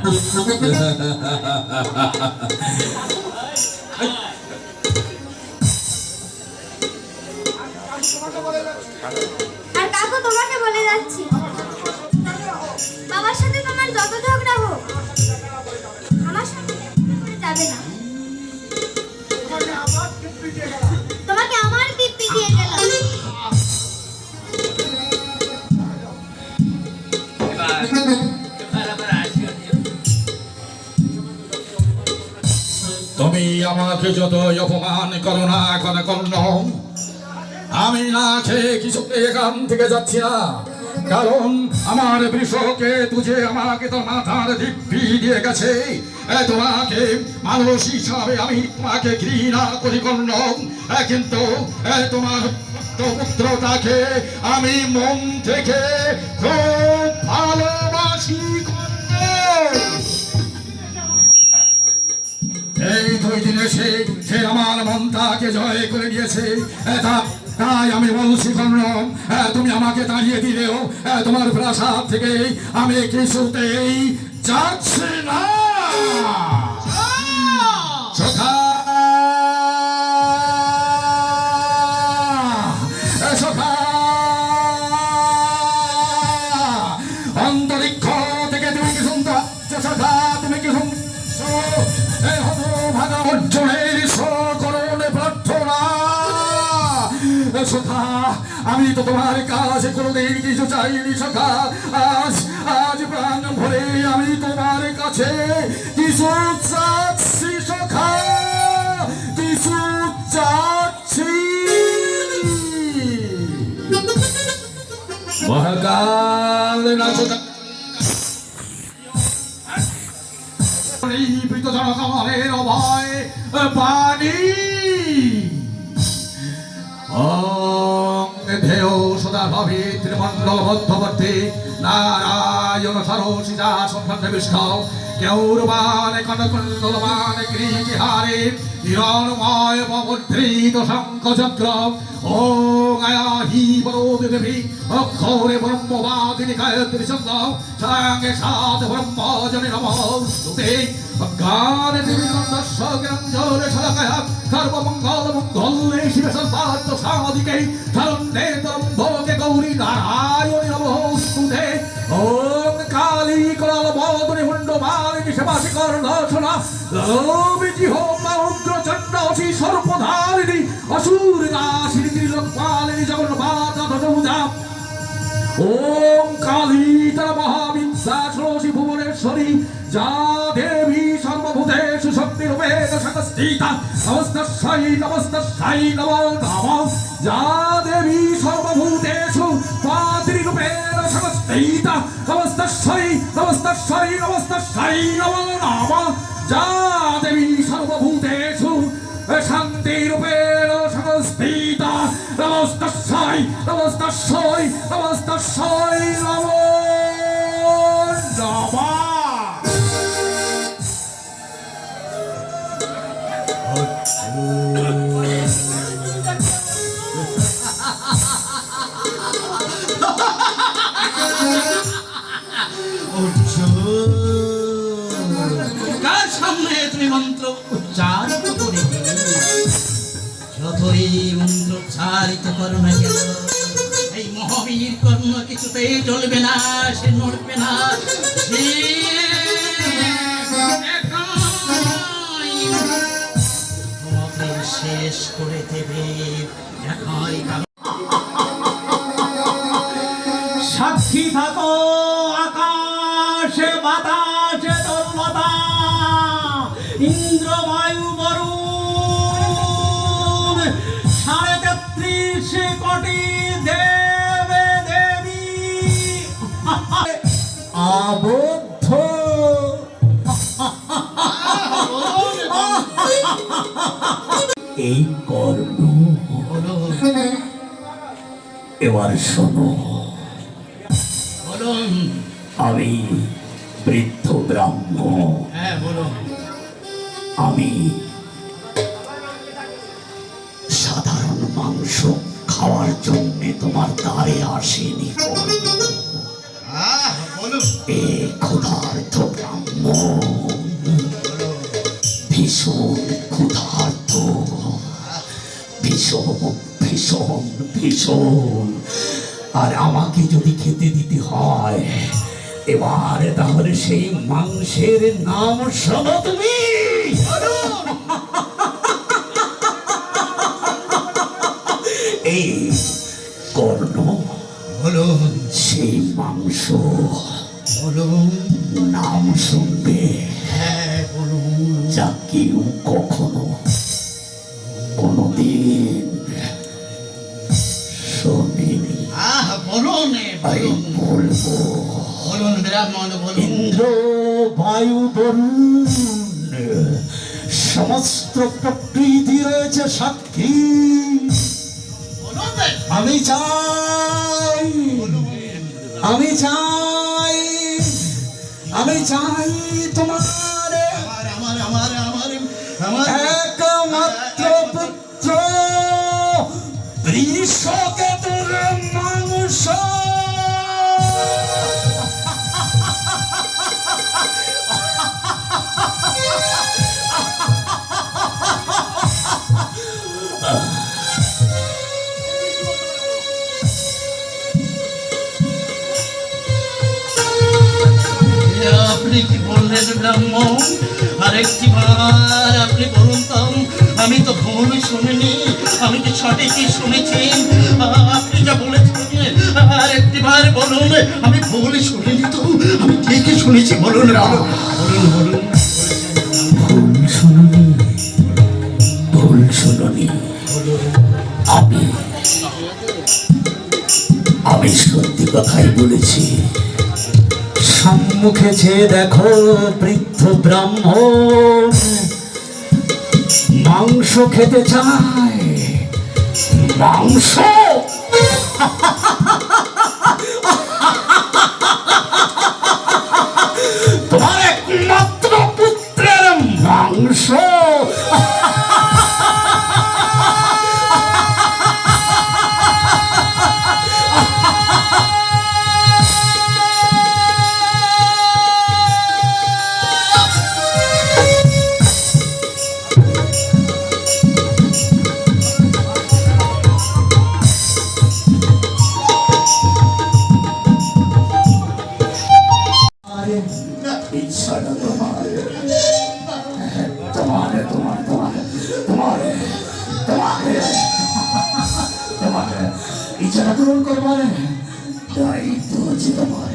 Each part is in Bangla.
আর কাকু তোমাকে বলে যাচ্ছি, বাবার সাথে তোমার যত ঝগড়া হোক আমার সাথে যাবে না। তোমাকে আমার দিব্যি দিয়ে গেলাম। তুমি আমাকে যত অপমান করো না কেন কর্ণ, আমি না খেয়ে কিছুতে এখান থেকে যাচ্ছি না। কারণ আমার বৃষকে তুঝে আমাকে তো মাথার দিব্যি দিয়ে গেছে। তোমাকে মানুষ হিসাবে আমি তোমাকে ঘৃণা করি কর্ণ, কিন্তু তোমার পুত্রটাকে আমি মন থেকে খুব ভালোবাসি কর্ণ। এই 2 দিনে সে আমার মনটাকে জয় করে দিয়েছে। তাই আমি বলছি কর্ণ, তুমি আমাকে তাড়িয়ে দিলেও তোমার প্রাসাদ থেকে আমি কিছুতেই যাচ্ছি না। সখা সখা, অন্তরিক্ষ থেকে তুমি কি শুনতে পাচ্ছ? সখা তুমি কি শুনছো? হতভাগা অর্জুনের সকরণ প্রার্থনা। সখা আমি তো তোমার কাছে কোনোদিন কিছু চাইনি সখা, আজ প্রাণ ভরে আমি তোমার কাছে কিছু চাচ্ছি সখা, কিছু চাচ্ছি। মহাকাল না সখা জনগণের অভয় পানি। দেহ সদা ভাবে ত্রিমণ্ডল মধ্যবর্তী নারায়ণ সরসিজা সংখ্যা বিষ্ণু গৌরবান কনকুণ্ডলমান গৃহহারে হিরণময় পবদ্রিত শঙ্খচক্র ওং আয়াহি বরোদেবী অক্ষরে ব্রহ্মবাদিনী গায়ত্রী ছন্দ সাঙ্গে সাত ব্রহ্মজনে নমস্তুতে অজ্ঞান নির্দর্শকরঞ্জনে সদাকায় সর্বমঙ্গল মঙ্গলে শিবে সর্বার্থ সাধিকে ধরন্দে তরম্ভোগে গৌরী নারায়ণী নমস্তুতে ওং কালী করাল বদনে হুণ্ড মালিনী সেবাসী কর্ণশনা লবিজি হোম উগ্র চণ্ডী সর্বধারিণী অসুর নাশিনী ত্রিলোকপালিনী জগন্মাতা ধনুজা ওম কালী তারা মহাবিদ্যা ষোড়শী ভুবনেশ্বরী যা দেবী সর্বভূতেষু শক্তিরূপেণ সংস্থিতা নমস্তস্যৈ নমস্তস্যৈ নমো নমঃ যা দেবী সর্বভূতেষু পাত্রীরূপেণ সংস্থিতা নমস্তস্যৈ নমস্তস্যৈ নমস্তস্যৈ নমো নমঃ যা দেবী সর্বভূতেষু শান্তিরূপেণ সংস্থিতা নমস্তস্যৈ নমস্তস্যৈ নমস্তস্যৈ নমো নমঃ। কার সামনে তুমি মন্ত্র উচ্চারিত করে যতই মন্ত্র উচ্চারিত করো না কেন এই মহাবীর কর্ণ কিছুতেই চলবে না, সে নড়বে না, সে তোমাকে শেষ করে দেবে। একাই সাক্ষী থাকো আকাশে বাতাসে তরুলতা ইন্দ্র বায়ু বরুণ 33 কোটি দেবে দেবী আবদ্ধ এই কর্ণ এবার শোনো। আমি বৃদ্ধ ব্রাহ্মণ, আমি সাধারণ মাংস খাওয়ার জন্য তোমার দ্বারে আসেনি। এ ক্ষুধার্ত ব্রাহ্মণ ভীষণ ক্ষুধার্ত, ভীষণ ভীষণ ভীষণ। আর আমাকে যদি খেতে দিতে হয় এবার তাহলে সেই মাংসের নাম শোনো তুমি। এই কর্ণ, বলুন সেই মাংস বলুন, নাম শুনবে হ্যাঁ বলুন। যা কেউ কখনো কোনদিন শোনেনি। বলুন তাই বলুন বলবো, বলুন ব্রাহ্মণ বলুন। ইন্দ্র বায়ু বরুণ সমস্ত প্রকৃতি রয়েছে সাক্ষী। বলুন আমি চাই, আমি চাই, আমি চাই তোমার আমার আমার আমার আমার আমার একমাত্র পুত্র বৃষকেতুর মাংস। আপনি কি বললেন ব্রাহ্মণ? আরেকটি বার আপনি বলুন তো। আমি তো ভুল শুনিনি, আমি কি সঠিকই শুনেছি? আপনি যা বলেছেন আরেকটি বার বলুন। আমি ভুল শুনিনি তো, আমি ঠিকই শুনেছি। বলুন বলুন বলুন বলুন। ভুল শুনুনি, ভুল শুনুনি। আমি আমি সত্যি কথাই বলেছি। সম্মুখে যে দেখো বৃদ্ধ ব্রাহ্মণ মাংস খেতে চায়, মাংস। তোমার একমাত্র পুত্রের মাংস। ইচ্ছাটা তোমার, তোমার তোমার তোমার তোমার তোমার তোমার ইচ্ছাটা পূরণ করবার দায়িত্ব হচ্ছে তোমার।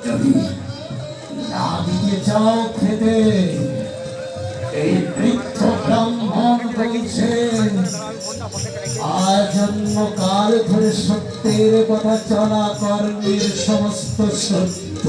যদি না দিতে চাও খেতে, এই বৃদ্ধ ব্রাহ্মণ বলছে আজন্ম কাল ধরে সত্যের কথা চলা কর্মের সমস্ত সত্য